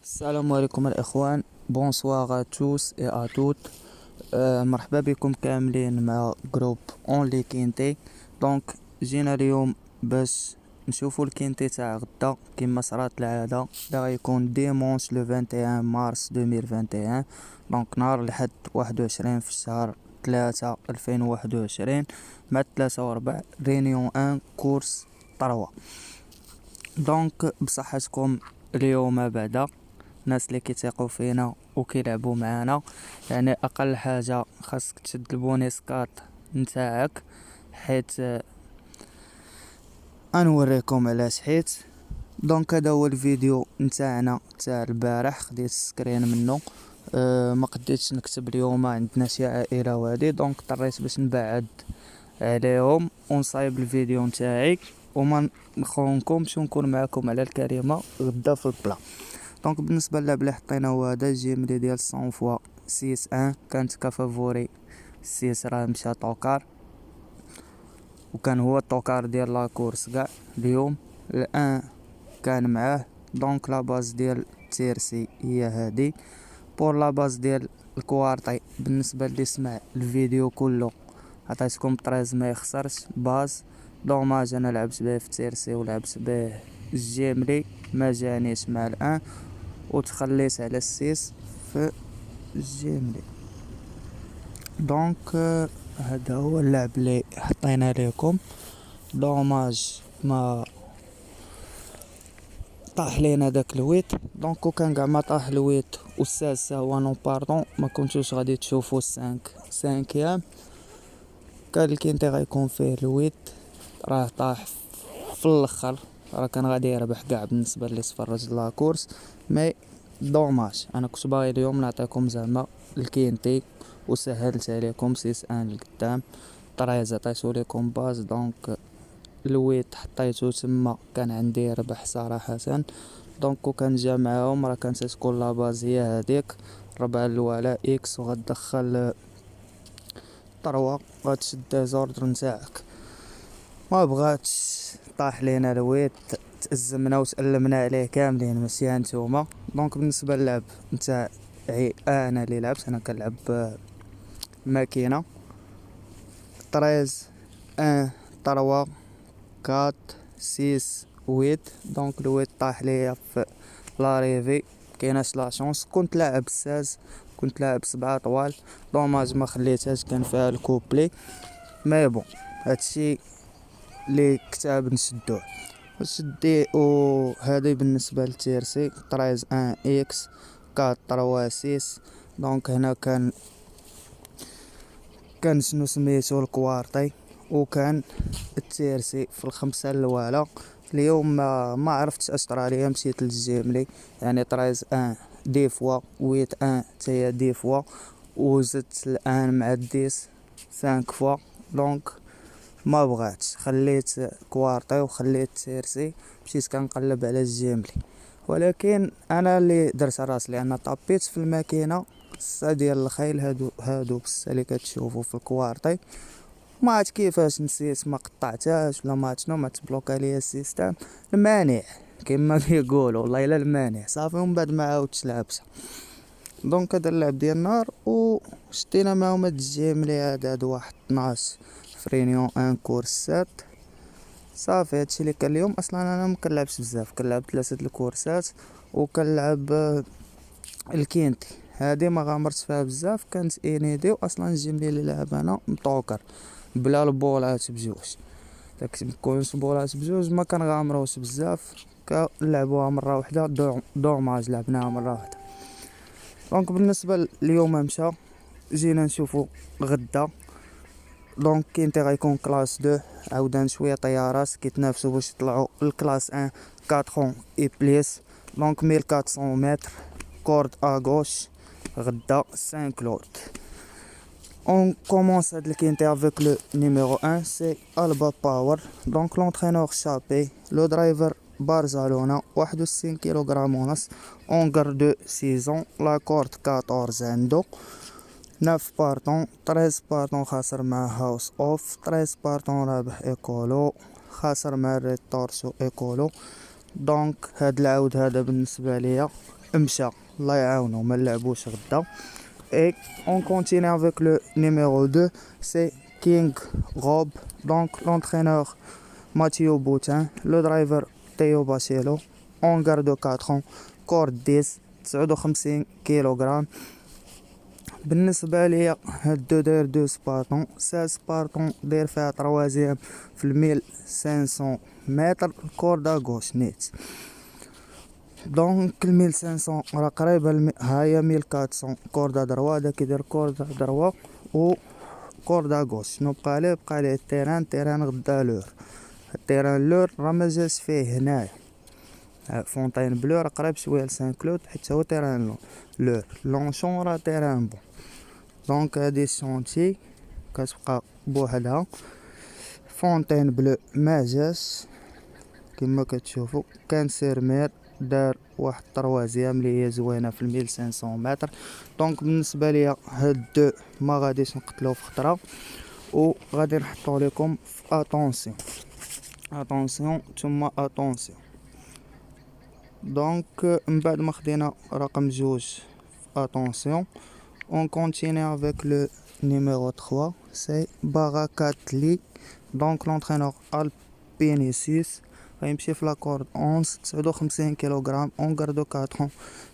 السلام عليكم الإخوان. بونسوار توس اي توت. مرحبا بكم كاملين مع جروب اونلي كينتي. دونك جينا اليوم باش نشوفو الكينتي تاع غدا كما صرات العادة. دا غيكون ديمونش لو 21 مارس 2021. دونك نهار الحد 21 في الشهر 3 2021 مع 3 و4 رينيون 1 كورس 3. دونك بصحتكم اليوم بعدا الناس اللي كيتيقوا فينا وكيلعبوا معانا، يعني اقل حاجه خاصك تشد البونيسكات نتاعك، حيت انوريكم علاش. حيت دونك هذا هو الفيديو نتاعنا تاع البارح، خديت سكرين منه. ما قديتش نكتب اليوم، ما عندنا شي عائله وهادي، دونك اضطريت باش نبعد عليهم ونصايب الفيديو نتاعي وما نخونكمش ونكون معكم على الكلمه غدا في البلا. دونك بالنسبه للعب اللي حطينا هو هذا الجيملي ديال 100 فوا 6 1 كانت كفافوري. 6 راه مشى طوكار وكان هو الطوكار ديال لاكورس كاع اليوم. الان كان معاه، دونك لا باز ديال تيرسي هي هادي. بور لا باز ديال الكوارطي بالنسبه اللي سمع الفيديو كله عطيتكم 13 ما يخسرش باز. دوماج انا لعبت به في تيرسي ولعبت به الجيملي ما جانيش مع الان، وتخليت على السيس في الجيملي. دونك هذا هو اللعب اللي حطينا لكم. دوماج ما طاح لينا داك الويت، دونك وكان كاع ما طاح الويت والسادسة هو نو باردون ما كنتوش غادي تشوفوا سانكيام. كان الكينتي غيكون فيه الويت راه طاح في الاخر، راه كان غادي يربح كاع بالنسبه اللي تفرج لا كورس. مي دوماج انا كنت باغي اليوم نعطيكم زعما الكينتي وسهلت عليكم 6 ان لقدام. طريز عطيتو ليكم باز، دونك الويت حطيتو تما كان عندي ربح صراحه. دونك وكان جا معاهم راه كانت تكون لا باز هي هذيك ربع الولاء اكس، وغتدخل 3 غتشد ديزوردر نتاعك. ما بغاتش طاح لينا الويت، تأزمنا وتألمنا عليه كاملين ماشي هانتوما. دونك بالنسبه للعب نتاعي انا اللي لعبت، انا كنلعب ماكينه 13 1 3 4 6 8. دونك الويت طاح ليا في لاريفي، كايناش لا شونس. كنت لاعب 16، كنت لاعب 7 طوال. دوماج ما خليتهاش، كان فيها الكوبلي. مي بون هادشي لي كتاب نشدوه شدي. و هذه بالنسبه لتيرسي 13 1 اكس 4 3 6. دونك هنا كان شنو سميتو الكوارطي، وكان التيرسي في الخمسه الاولى. اليوم ما عرفتش استراليا، مشيت للجيملي يعني 13 1 دي فوا 8 1 تاهي دي فوا، وزدت الان مع الديس 5 فوا. دونك ما بغاتش، خليت كوارطي وخليت تيرسي، مشيت كنقلب على الجيملي. ولكن انا اللي درت راسي لان طابيت في الماكينه السا ديال الخيل. هادو بصح اللي كتشوفوا في الكوارطي ما عرفت كيفاش نسيت، ما قطعتهاش ولا ما عرفت شنو، ما تبلوكا ليا السيستم المانع كما كيقولوا والله الا المانع صافي. ومن بعد ما عاودتش لعبتها. دونك هذا اللعب ديال النهار وشدينا معاهم هاد الجيملي هذا واحد 12 في رينيون 1 كورس 7. صافي هادشي اللي كان اليوم. اصلا انا ما كنلعبش بزاف، كنلعب 3 الكورسات وكنلعب الكينتي هادي ما غامرت فيها بزاف، كانت انيدي. واصلا الجيملي اللي لعب انا مطوكر بلا البولات بجوج، داك مكونش بولات بجوج ما كنغامروش بزاف، كنلعبوها مره واحده. دوماج لعبناها مره واحده. دونك بالنسبه اليوم مشى، جينا نشوفو غدا. دونك كينتي غيكون كلاس 2 عاودان شويه طيارات كيتنافسوا باش يطلعوا للكلاس 1 4 اي بليس. دونك 1400 متر كورد اغوش غدا 5 لورد. On commence avec le numéro 1, c'est Alba Power. Donc l'entraîneur Chapé, le driver Barzalona, 61 kg ongar de 6 ans, la corde 14 عنده 9 بارطون 13 بارطون خاسر مع هاوس اوف 13 بارطون رابح ايكولو خاسر مع ريد تورسو ايكولو. دونك هاد العود هذا بالنسبه ليا مشى الله يعاونو ما نلعبوش غدا. Et on continue avec le numéro 2, c'est King Rob. Donc l'entraîneur Mathieu Boutin, le driver Théo Bachelot, hangar de 4 ans, corde 10, 59 كيلوغرام. بالنسبة ليا هاد دو داير 2 سبارتون، 16 سبارتون داير فيها تروازيام في 1500 متر، كوردا غوش نيت. دونك 1500 راه قريبة هاهي 1400 كوردا دروا، هدا كيدير كوردا دروا و كوردا غوش. شنو بقى ليه التيران غدا لور. التيران لور راه مجاش فيه هنايا فونطين بلو راه قريب شويه لسان كلود، حيت هو تيران لور. لونشون راه تيران بون. دونك هادي الشونتي كتبقى بوحدها. فونطين بلو ما جاش كما كتشوفوا. كان سيرمير دار واحد التروازيام اللي هي زوينه في 1500 متر. دونك بالنسبه ليا هاد دو ما غاديش نقتلو في خطره، و غادي نحطو لكم في اتونسيون ثم اتونسيون. دونك من بعد ما خدينا رقم جوج في اتونسيون، on continue avec le numéro 3, c'est Barakatli. Donc l'entraîneur Alpine 6 غيمشي في لاكورد 11 59 كيلوغرام، اون غاردو 4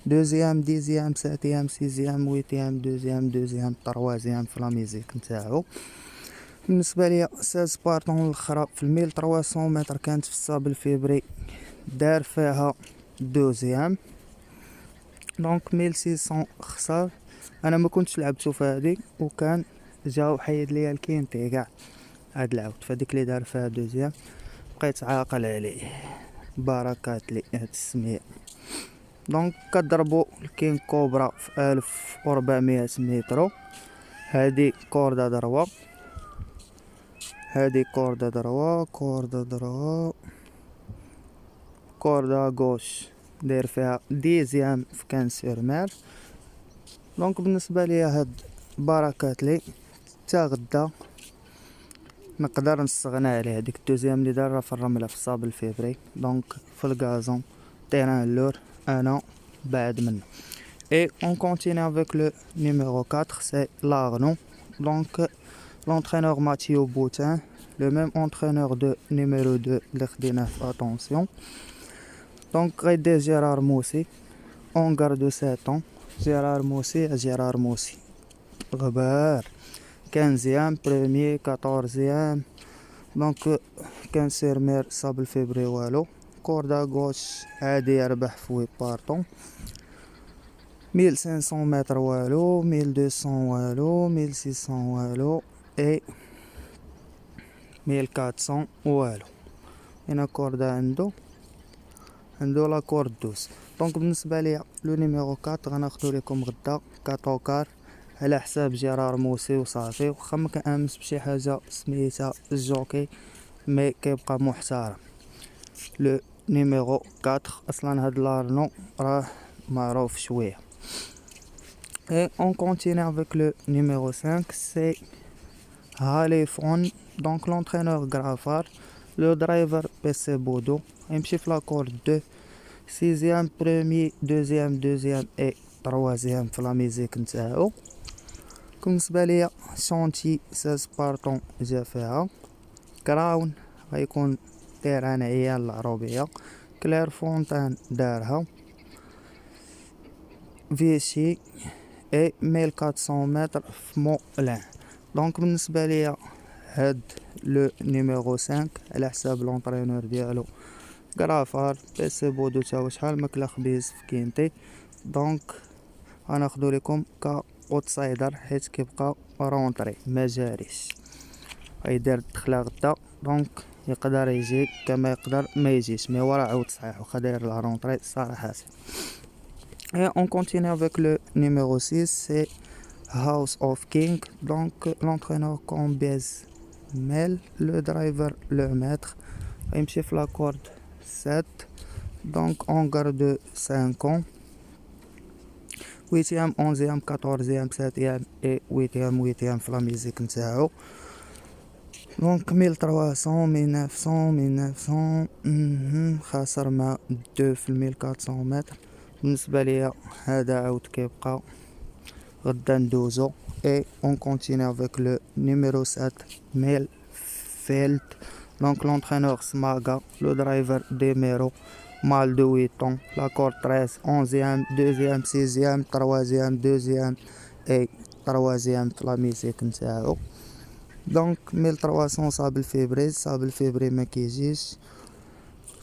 دوزيام ديزيام ساتيام سيزيام ويتيام دوزيام تروازيام في لا ميزيك نتاعو. بالنسبه ليا 16 بارطون الاخرى في 1300 متر كانت في الصابل فيبري، دار فيها دوزيام. دونك 1600 خسر. انا ما كنتش لعبتو في هادي، وكان جاو حيد ليا الكينتي كاع هاد العاود فديك اللي دار فيها دوزيام، بقيت عاقل عليه. بركات لي هاد السميه. دونك كضربوا الكين كوبرا في 1400 متر. هادي كوردا دروا، هادي كوردا غوش داير فيها ديزيام في كان سيرمير. دونك بالنسبه لي هاد بركات لي تا غدا نقدر نستغنى عليه. هذيك الدوزيام اللي دار في الرمله في الصابل فيبري، دونك في الغازون تيران لور انا بعد منه. Et on continue avec le numéro 4, c'est l'Arnon. Donc l'entraîneur Mathieu Boutin, le même entraîneur de numéro 2 اللي خديناه في attention. Donc غيدير جيرار موسي on garde 7 ans. جيرار موسي غبار 15 بريمير 14. دونك كان سيرمير صابل فيبري والو. كوردا غوش عادي يربح في وي بارطون 1500 متر والو، 1200 والو، 1600 والو، اي 1400 والو. هنا كوردا عنده لا كورد 12. دونك بالنسبه ليا لو نيميرو 4 غناخدو لكم غدا كاتوكار على حساب جيرار موسي وصافي. واخا ما كنامنش بشي حاجه سميتها الجوكي مي كيبقى محترم. لو نيميرو 4 اصلا هاد لارنو راه معروف شويه. Et on continue avec le numéro 5, c'est Halefon. Donc l'entraîneur Grafar, le driver PC Bodo. يمشي في لاكورد 2 6e premier 2e et 3e في لا ميزيك نتاعو. بالنسبه ليا شونتي 16 بارطون جا فيها. كراون غيكون تيران عيال العروبيه. كلير فونتان دارها. فيشي اي 1400 متر في مولان. دونك بالنسبه ليا هاد لو نيميرو 5 على حساب لونطرينور ديالو غرافار بيسي بودو تا شحال ماكله خبيز في كينتي. دونك غناخدو لكم اوتسايدر حيت كيبقى رونطري ما جاريش، غيدير الدخله غدا. دونك يقدر يجي كما يقدر ما يجيش، مي هو راه عاود صحيح واخا داير لا رونطري صراحه. Et on continue avec le numéro 6, c'est House of King. Donc l'entraîneur Combez Mel, le driver le maître. يمشي في لاكورد 7. Donc on garde 5 ans. 8e 11e 14e 7e et 8e في لا ميزيك نتاعو. دونك 1300 1900 خاسر مع 2 في 1400 متر. بالنسبة ليا هذا عاود كيبقى غدا ندوزو. اي اون كونتيني افيك لو نيميرو 7 ميل فيلد. دونك لونترينور سماغا، لو درايفر ديميرو، مال دو 8 ans, l'accord 13, 11e, 2e, 6e, 3e, 2e et 3e في لا ميزيك نتاعو. دونك 1300 صابل فيبري ما كيجيش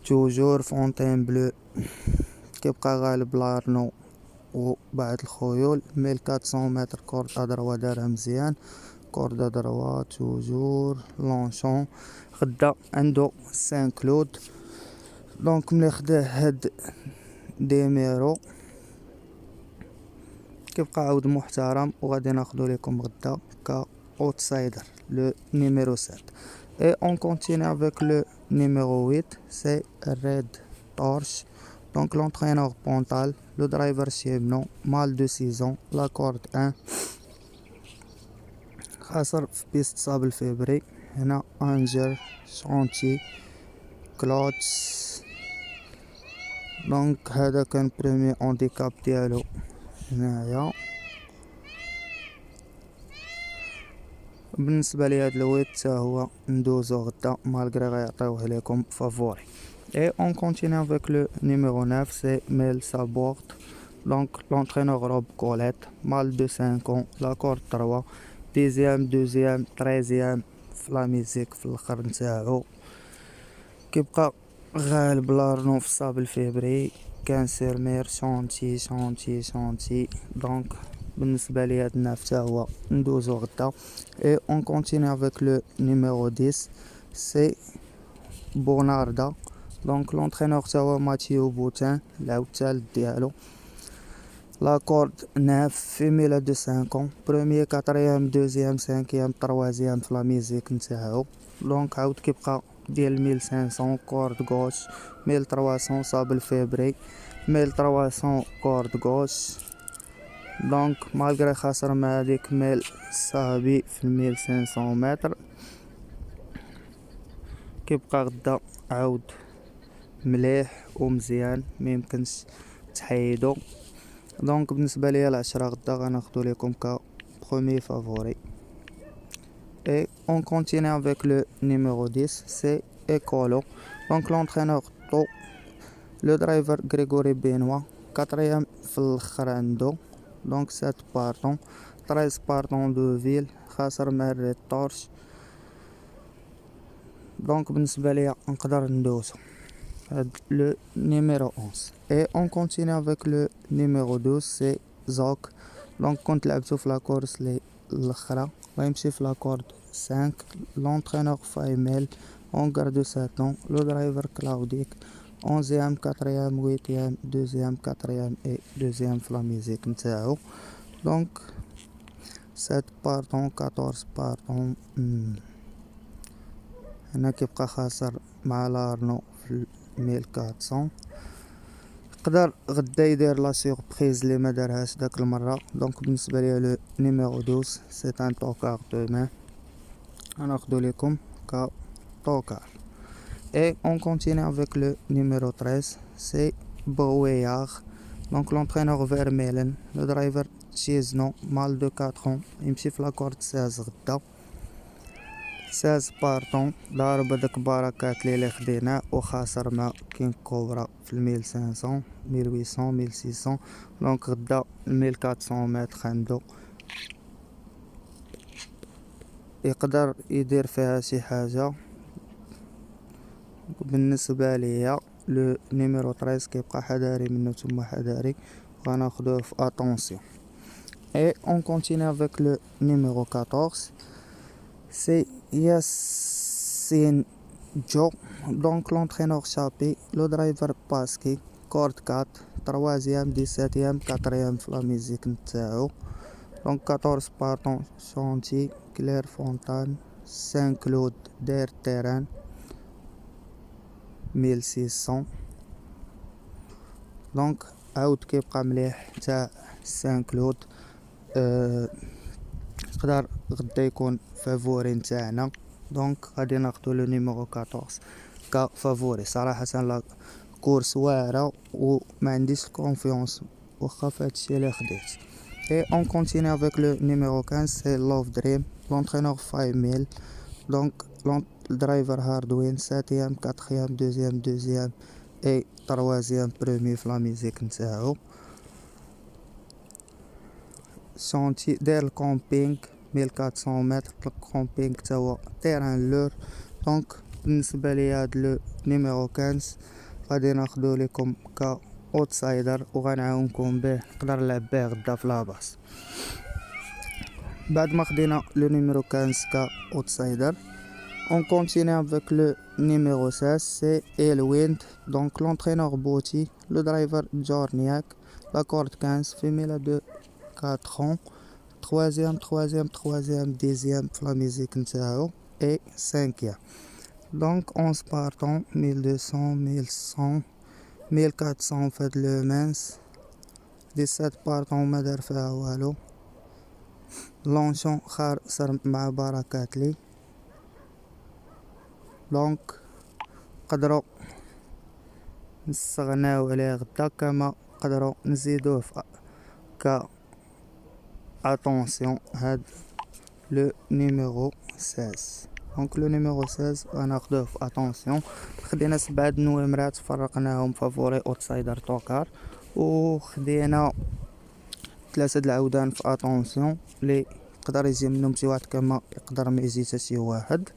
توجور. فونتين بلو كيبقى غالب لارنو وبعد الخيول. 1400 متر كورد ادروا دارها مزيان، كورد ادروا توجور لونشون. غدا عندو 5 كلود. دونك ملي خداه هاد ديميرو كيبقى عاود محترم، وغادي ناخدو لكم غدا ك اوتسايدر لو نيميرو 7. et on continue avec le numéro 8, c'est Red Torch. Donc l'entraîneur Pontal, le driver Chemno, mâle de 6 ans, la corde 1. خاسر في بيست صابل فيبري. هنا انجر شانتي كلوتس. دونك هذا كان بريمي اونديكاب ديالو هنايا. بالنسبه لي هاد الويت حتى هو ندوزو غدا مالغري غيعطيوه لكم فافوري. et on continue avec le numéro 9, c'est Mel Sabort. Donc l'entraîneur Rob Colette, mâle de 5 ans, la corde 3, 10e, 2e, 13e في لا ميزيك في الاخر نتاعو. كيبقى غالب لارنو في صابل فيبري، كان سيرمير شونتي. دونك بالنسبه لي هاد الناف حتى هو ندوزو غدا. et on continue avec le numéro 10, c'est Bonarda. دونك l'entraîneur حتى هو ماتيو بوتان، العاود الثالث ديالو. لا كورد 9 فيميلا دو 5 ans, premier 4e 2e 5e 3e في لا ميزيك نتاعو. دونك عاود كيبقى ديال 1500 كورد غوش، 1300 صابل فيبري، 1300 كورد غوش. دونك مالغري خاسر مع هاديك ميل صابي في 1500 متر. كيبقى غدا عاود مليح ومزيان ميمكنش تحيدو. دونك بالنسبه ليا العشرة غدا غناخدو لكم ك بروميي فافوري. et on continue avec le numéro 10, c'est Ecolo. Donc l'entraîneur To, le driver Grégory Benoît, 4e في الاخر عنده. دونك 7 بارطون، 13 بارطون دو فيل، خاسر مع ريد تورش. دونك بالنسبه ليا نقدر ندوزو هاد لو نيميرو 11. et on continue avec le numéro 12, c'est Zoc. دونك كنت لعبتو في لاكورس لي الاخرى، غيمشي في لاكورد 5. l'entraîneur Faimel, Ongar de 7 ans, le driver Claudic, 11e 4e 8e 2e 4e et 2e في لا ميزيك نتاعو. دونك 7 بارطون 14 بارطون. هنا كيبقى خاسر مع لارنو في 1400. يقدر غدا يدير لا سوربريز اللي ما دارهاش داك المره. دونك بالنسبه ليا لو نيميرو 12 سي ان توكار دو مان، غناخدو لكم ك توكار. et on continue avec le numéro 13, c'est Brouillard. Donc l'entraîneur Vermeulen, le driver Chesno, mâle de 4 ans, يمشي في لاكورد 16 غدا. 16 بارطون، ضارب هاداك بركات لي خدينا وخاسر مع كين كوبرا في 1500 1800 1600. دونك غدا 1400 متر عنده، يقدر يدير فيها شي حاجه. بالنسبه ليا لو نيميرو 13 كيبقى حذاري منه تما حذاري، غناخدوه في اتونسيون. et on continue avec le numéro 14, c'est Yassine Jo. Donc l'entraîneur Chapi, le driver Paski, corde 4, 3e 17e 4e في لا ميزيك نتاعو. دونك 14 بارطون شونتي كلير فونتان 5 كلود داير تيران 1600. دونك عاود كيبقى مليح تاع 5 كلود. يقدر غدا يكون فافوري نتاعنا. دونك غادي ناخدو لو نيميرو 14 كفافوري. صراحه لا كورس واعرة وما عنديش الكونفيونس واخا فهادشي اللي خديت. Et on continue avec le numéro 15, c'est Love Dream, l'entraîneur 5000. Donc, le driver Hardwin, 7e, 4e, 2e, 2e et 3e premier في la musique نتاعو. شونتي داير الكومبينغ 1400 متر، الكومبينغ تاهو تيران لور. دونك بالنسبة لي هاد لو نيميرو 15 غادي ناخدو ليكم ك اوتسايدر وغنعاونكم به، نقدر نلعب به غدا في لاباس. بعد ما خدينا لو نيميرو 15 ك اوتسايدر، on continue avec le numéro 16, c'est Elwind. Donc l'entraîneur Botti, le driver Jorniak, la corde 15, femelle de 4 ans, 3e, 3e, 3e, 10e pour la musique نتاعو et 5e. Donc 11 partants, 1200, 1100, 1400 fait le mince, 17 partants ما دار فيها والو. لونشون خار صار مع بركاتلي. دونك نقدروا نستغناو عليه غدا، كما نقدروا نزيدوه ك اتونسيون هاد لو نيميرو 16. دونك لو نيميرو 16 غناخدوه في اتونسيون. خدينا 7 نويمرات فرقناهم فافوري اوتسايدر توكار، وخدينا 3 د العودان في اتونسيون لي يقدر يجي منهم شي واحد كما يقدر ما يجي حتى شي واحد.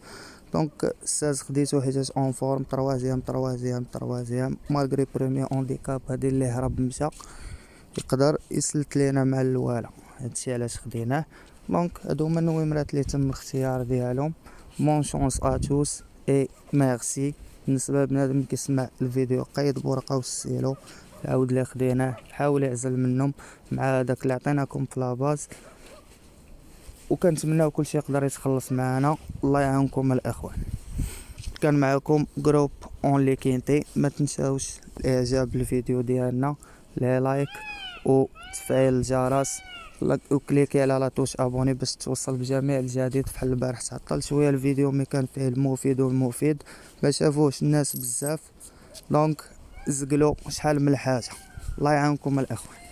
دونك 16 خديتو حيتاش اون فورم، تروازيام مالغري بروميي اونديكاب هادي اللي هرب مشى يقدر يسلك لينا مع الوالا، هادشي علاش خديناه. دونك هادو هما النويمرات اللي تم الاختيار ديالهم. بون شونس اتوس اي ميرسي. بالنسبه لبنادم كيسمع الفيديو قيد بورقه وستيلو العود اللي خديناه، حاول يعزل منهم مع داك اللي عطيناكم في لاباز، وكنتمناو كلشي يقدر يتخلص معنا. الله يعاونكم الاخوان. كان معكم جروب اون لي كينتي. ما تنساوش الاعجاب بالفيديو ديالنا، لي لايك وتفعيل الجرس وكليكي على لا توش ابوني باش توصل بجميع الجديد. فحال البارح تعطل شويه الفيديو مي كان فيه المفيد ما شافوهش الناس بزاف، دونك زقلو شحال من حاجه. الله يعاونكم الاخوان.